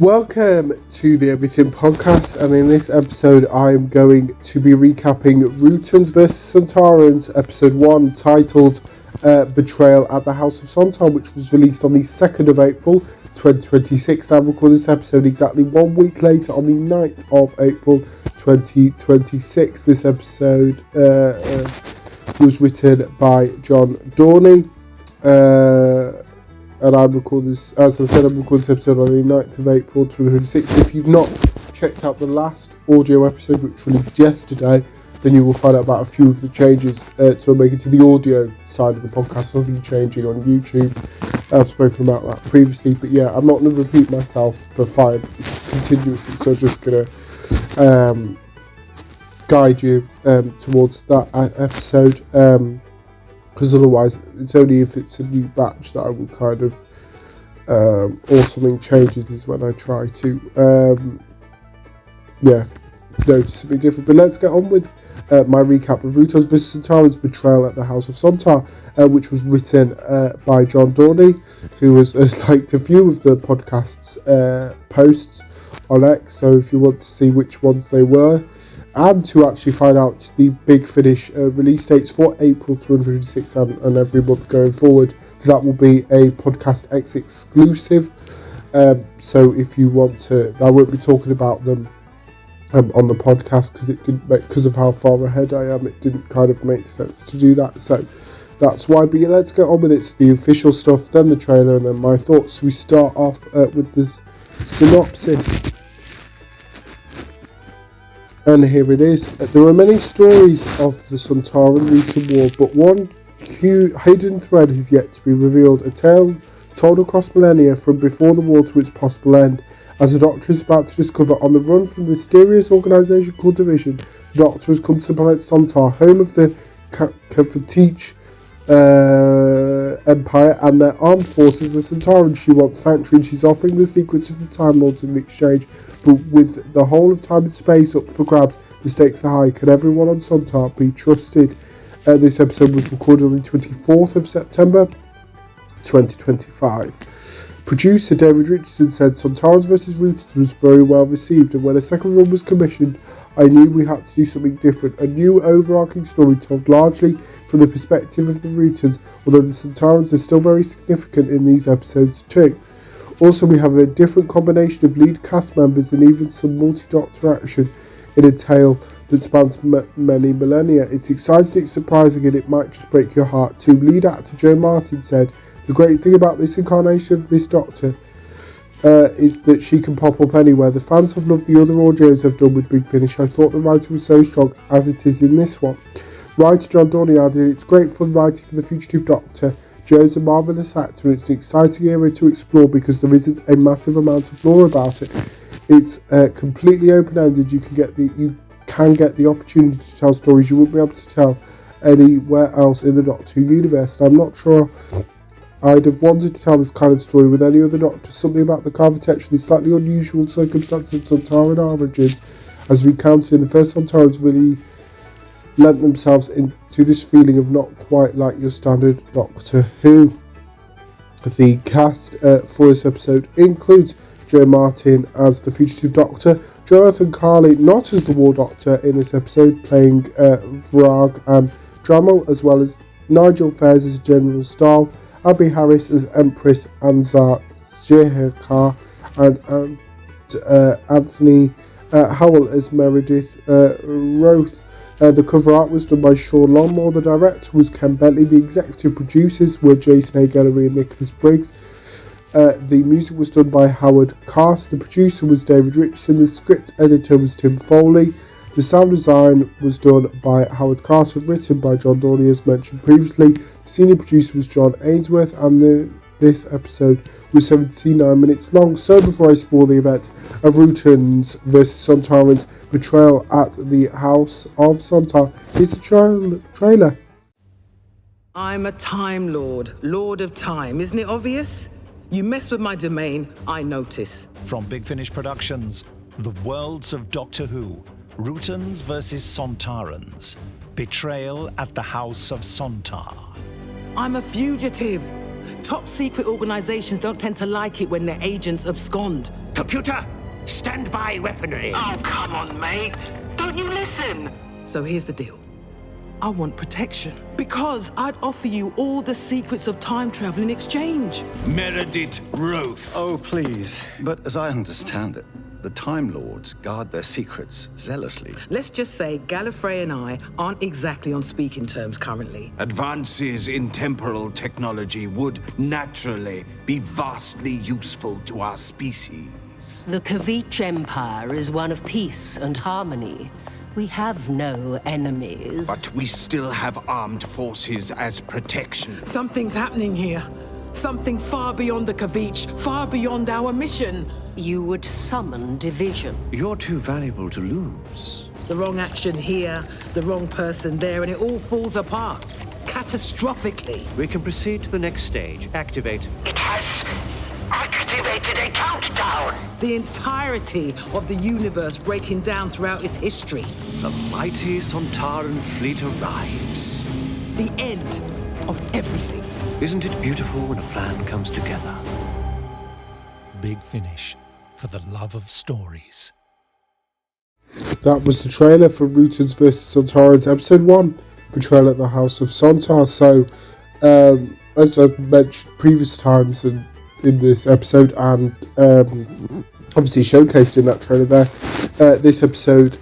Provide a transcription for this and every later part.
Welcome to the Everything Podcast, and in this episode I'm going to be recapping Rutans vs Sontarans, episode 1, titled Betrayal at the House of Sontar, which was released on the 2nd of April 2026. I record this episode exactly 1 week later on the 9th of April 2026. This episode was written by John Dorney. And I record this, as I said, I'm recording this episode on the 9th of April 2026. If you've not checked out the last audio episode, which released yesterday, then you will find out about a few of the changes to make it to the audio side of the podcast. Nothing changing on YouTube. I've spoken about that previously, but yeah, I'm not going to repeat myself for 5 continuously, so I'm just going to guide you towards that episode. Because otherwise, it's only if it's a new batch that I will kind of, or something changes is when I try to, notice something different. But let's get on with my recap of Rutans vs Sontarans' Betrayal at the House of Sontar, which was written by John Dorney, who has liked a few of the podcast's posts on X. So if you want to see which ones they were, and to actually find out the Big Finish release dates for April 2026 and every month going forward, that will be a Podcast X exclusive. So if you want to, I won't be talking about them on the podcast because of how far ahead I am. It didn't kind of make sense to do that. So that's why. But yeah, let's get on with it. So the official stuff, then the trailer, and then my thoughts. We start off with the synopsis. And here it is. There are many stories of the Sontaran-Rutan War, but one hidden thread has yet to be revealed. A tale told across millennia from before the war to its possible end. As the Doctor is about to discover, on the run from the mysterious organisation called Division, the Doctor has come to the planet Sontar, home of the Kafatich Empire and their armed forces, the Sontarans. She wants sanctuary, and she's offering the secrets of the Time Lords in exchange. But with the whole of time and space up for grabs, the stakes are high. Can everyone on Sontar be trusted? This episode was recorded on the 24th of September 2025. Producer David Richardson said Sontarans vs Rutans was very well received, and when a second run was commissioned, I knew we had to do something different. A new overarching story told largely from the perspective of the Rutans, although the Sontarans are still very significant in these episodes too. Also, we have a different combination of lead cast members and even some multi-Doctor action in a tale that spans many millennia. It's exciting, it's surprising, and it might just break your heart too. Lead actor Joe Martin said, the great thing about this incarnation of this Doctor is that she can pop up anywhere. The fans have loved the other audios I've done with Big Finish. I thought the writing was so strong as it is in this one. Writer John Dorney added, it's great fun writing for the fugitive Doctor. Joe's a marvellous actor, and it's an exciting area to explore because there isn't a massive amount of lore about it. It's completely open-ended. You can get the opportunity to tell stories you wouldn't be able to tell anywhere else in the Doctor Who universe. And I'm not sure I'd have wanted to tell this kind of story with any other Doctor. Something about the Carvitech and the slightly unusual circumstances of Sontaran origins, as recounted in the first Sontarans, really lent themselves into this feeling of not quite like your standard Doctor Who. The cast for this episode includes Joe Martin as the fugitive Doctor, Jonathan Carley not as the War Doctor in this episode, playing Vrag and Drammel, as well as Nigel Fairs as General Stahl, Abby Harris as Empress Anzar Jehekar, and Anthony Howell as Meredith Roth. The cover art was done by Sean Longmore. The director was Ken Bentley. The executive producers were Jason A. Gallery and Nicholas Briggs. The music was done by Howard Carter. The producer was David Richardson. The script editor was Tim Foley. The sound design was done by Howard Carter, written by John Dorney as mentioned previously. The senior producer was John Ainsworth, and this episode was 79 minutes long. So before I spoil the events of Rutans vs Sontarans' Betrayal at the House of Sontar, here's the trailer. I'm a Time Lord, Lord of Time. Isn't it obvious? You mess with my domain, I notice. From Big Finish Productions, The Worlds of Doctor Who, Rutans vs Sontarans, Betrayal at the House of Sontar. I'm a fugitive. Top secret organizations don't tend to like it when their agents abscond. Computer, stand by weaponry. Oh, come on, mate. Don't you listen? So here's the deal. I want protection because I'd offer you all the secrets of time travel in exchange. Meredith Roth. Oh, please. But as I understand it, the Time Lords guard their secrets zealously. Let's just say Gallifrey and I aren't exactly on speaking terms currently. Advances in temporal technology would naturally be vastly useful to our species. The Kavich Empire is one of peace and harmony. We have no enemies. But we still have armed forces as protection. Something's happening here. Something far beyond the Kavich, far beyond our mission. You would summon division. You're too valuable to lose. The wrong action here, the wrong person there, and it all falls apart. Catastrophically. We can proceed to the next stage. Activate. It has activated a countdown. The entirety of the universe breaking down throughout its history. The mighty Sontaran fleet arrives. The end of everything. Isn't it beautiful when a plan comes together? Big Finish, for the love of stories. That was the trailer for Rooters vs Sontarans Episode 1, Betrayal at the House of Sontar. So, as I've mentioned previous times in this episode, and obviously showcased in that trailer there, this episode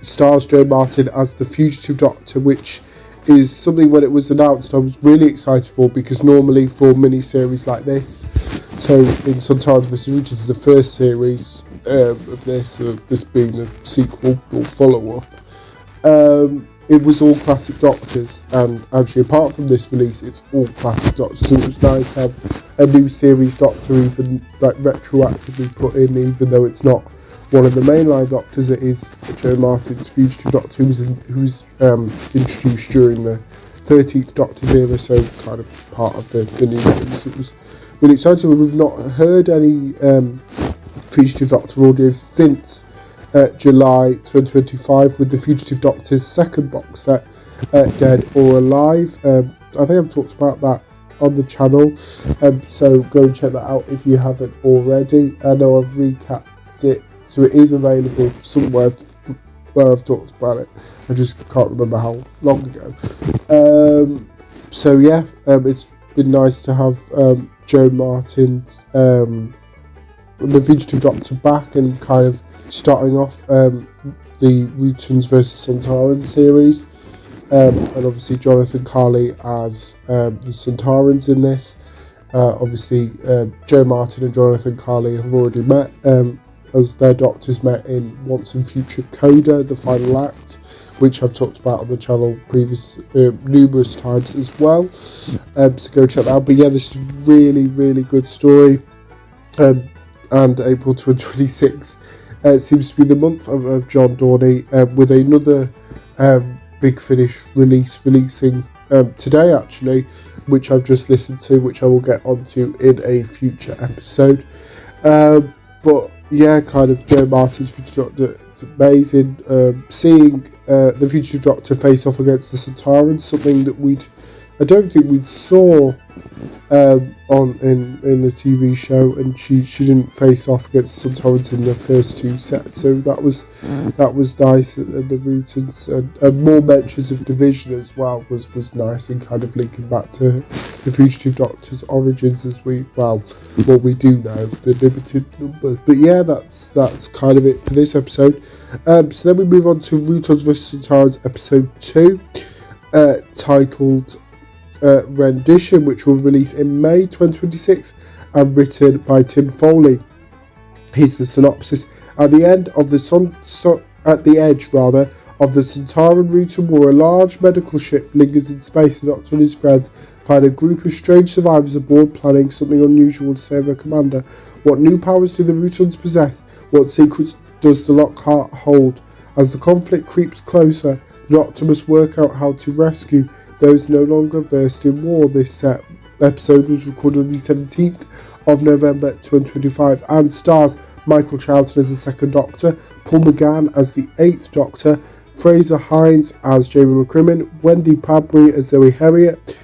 stars Jo Martin as the Fugitive Doctor, which is something when it was announced I was really excited for, because normally for mini-series like this, so in Sontarans vs Rooters is the first series of this being the sequel or follow-up, it was all classic Doctors, and actually apart from this release it's all classic Doctors, so it was nice to have a new series Doctor even like retroactively put in, even though it's not one of the mainline Doctors. It is Jo Martin's Fugitive Doctor, who was introduced during the 13th Doctor's era, so kind of part of the new series. It was really exciting. We've not heard any Fugitive Doctor audio since July 2025 with the Fugitive Doctor's second box set, Dead or Alive. I think I've talked about that on the channel, so go and check that out if you haven't already. I know I've recapped it, so it is available somewhere where I've talked about it. I just can't remember how long ago. So yeah, it's been nice to have Jo Martin's the Fugitive Doctor back and kind of starting off the Rooters vs Sontarans series, and obviously Jonathan Carley as the Sontarans in this. Obviously Jo Martin and Jonathan Carley have already met as their Doctors met in Once and Future Coda, the final act, which I've talked about on the channel numerous times as well, so go check that out. But yeah, this is really, really good story, and April 2026 seems to be the month of John Dorney, with another Big Finish releasing today actually, which I've just listened to, which I will get onto in a future episode. But yeah, kind of Jo Martin's Fugitive Doctor, it's amazing seeing the Fugitive Doctor face off against the Sontarans, something that I don't think we'd saw in the TV show, and she didn't face off against the Sontarans in the first two sets, so that was nice. And the Rooters and more mentions of division as well was nice, and kind of linking back to the Fugitive Doctor's origins as what we do know, the limited number. But yeah, that's kind of it for this episode. So then we move on to Rooters vs Sontarans episode 2, titled Rendition, which will release in May 2026 and written by Tim Foley. Here's the synopsis. At the edge of the Sontaran Router War, a large medical ship lingers in space. The Doctor and his friends find a group of strange survivors aboard, planning something unusual to save their commander. What new powers do the Routons possess? What secrets does the Lockhart hold? As the conflict creeps closer, the Doctor must work out how to rescue those no longer versed in war. This episode was recorded on the 17th of November 2025 and stars Michael Charlton as the second Doctor, Paul McGann as the 8th Doctor, Fraser Hines as Jamie McCrimmon, Wendy Padbury as Zoe Herriot,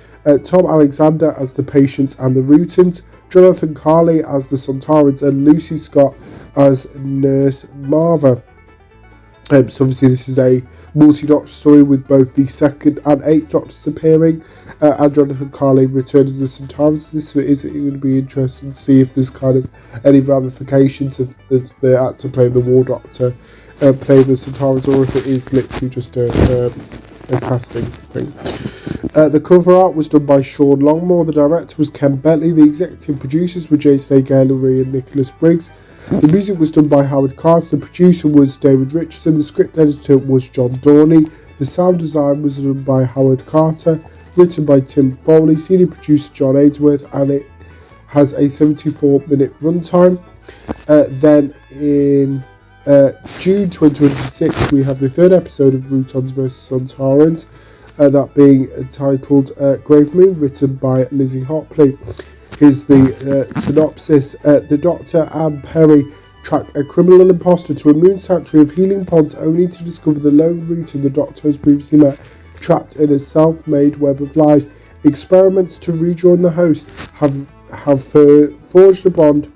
Tom Alexander as the Patients and the Rutans, Jonathan Carley as the Sontarans, and Lucy Scott as Nurse Marva. So obviously this is a multi-Doctor story with both the 2nd and 8th Doctors appearing, and Jonathan Carley returns as the Sontarans. This is going to be interesting to see if there's kind of any ramifications of the actor playing the War Doctor playing the Sontarans, or if it is literally just a casting thing. The cover art was done by Sean Longmore, the director was Ken Bentley, the executive producers were Jason Gallery and Nicholas Briggs. The music was done by Howard Carter, the producer was David Richardson, the script editor was John Dorney, the sound design was done by Howard Carter, written by Tim Foley, senior producer John Ainsworth, and it has a 74-minute runtime. Then in June 2026 we have the 3rd episode of Rutons vs Sontarans, that being titled Grave Moon, written by Lizzie Hopley. Here's the synopsis. The Doctor and Perry track a criminal imposter to a moon sanctuary of healing ponds, only to discover the lone Rutan the Doctor has previously met trapped in a self-made web of lies. Experiments to rejoin the host have forged a bond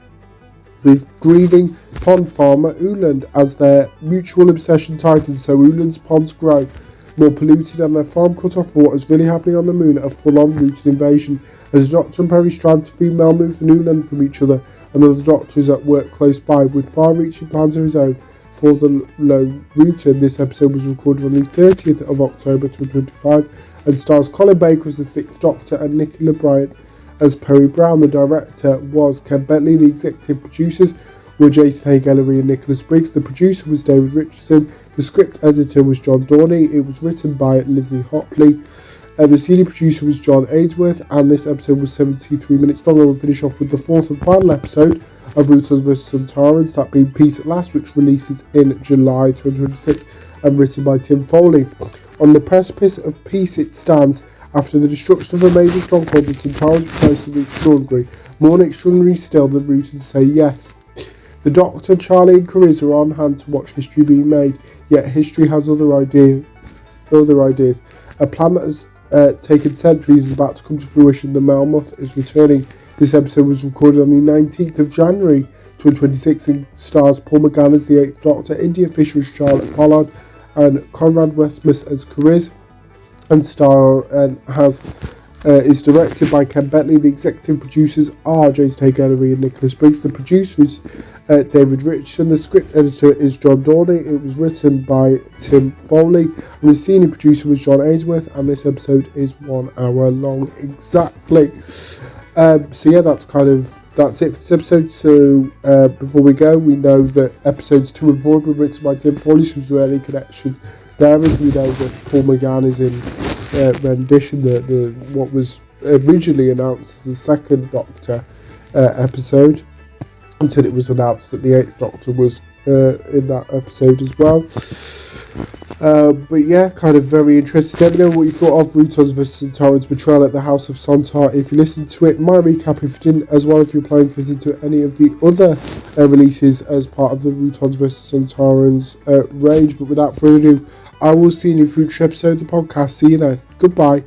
with grieving pond farmer Uland. As their mutual obsession tightens, so Uland's ponds grow more polluted and their farm cut off. What is really happening on the moon? A full-on Rutan invasion. As Doctor and Perry strive to free Melmoth and Uland from each other, another Doctor is at work close by with far-reaching plans of his own for the lone Rutan. This episode was recorded on the 30th of October 2025 and stars Colin Baker as the 6th Doctor and Nicola Bryant as Perry Brown. The director was Ken Bentley, the executive producers were Jason Gallery and Nicholas Briggs, the producer was David Richardson, the script editor was John Dorney, it was written by Lizzie Hopley, the senior producer was John Ainsworth, and this episode was 73 minutes long. And we'll finish off with the 4th and final episode of Rutons vs Sontarans, that being Peace at Last, which releases in July 2026 and written by Tim Foley. On the precipice of peace it stands. After the destruction of a major stronghold, the Sontarans were close to the extraordinary. More extraordinary still, the Rutans say yes. The Doctor, Charlie and Cariz are on hand to watch history being made, yet history has other ideas. A plan that has taken centuries is about to come to fruition. The Melmoth is returning. This episode was recorded on the 19th of January 2026 and stars Paul McGann as the 8th Doctor, India Fisher as Charlotte Pollard, and Conrad Westmus as Cariz, and is directed by Ken Bentley. The executive producers are Jason Gallery and Nicholas Briggs. The producer is David Richardson. The script editor is John Dorney. It was written by Tim Foley, and the senior producer was John Ainsworth. And this episode is 1 hour long exactly. So yeah, that's it for this episode. So before we go, we know that episodes 2 and 4 were written by Tim Foley, so there any connections there, as we know that Paul McGann is in rendition, the what was originally announced as the 2nd Doctor episode, until it was announced that the 8th Doctor was in that episode as well. But yeah, kind of very interesting. Let me know what you thought of Rutons vs Sontarans Betrayal at the House of Sontar. If you listened to it, my recap if you didn't, as well if you're planning to listen to any of the other releases as part of the Rutons vs Sontarans range. But without further ado, I will see you in a future episode of the podcast. See you then. Goodbye.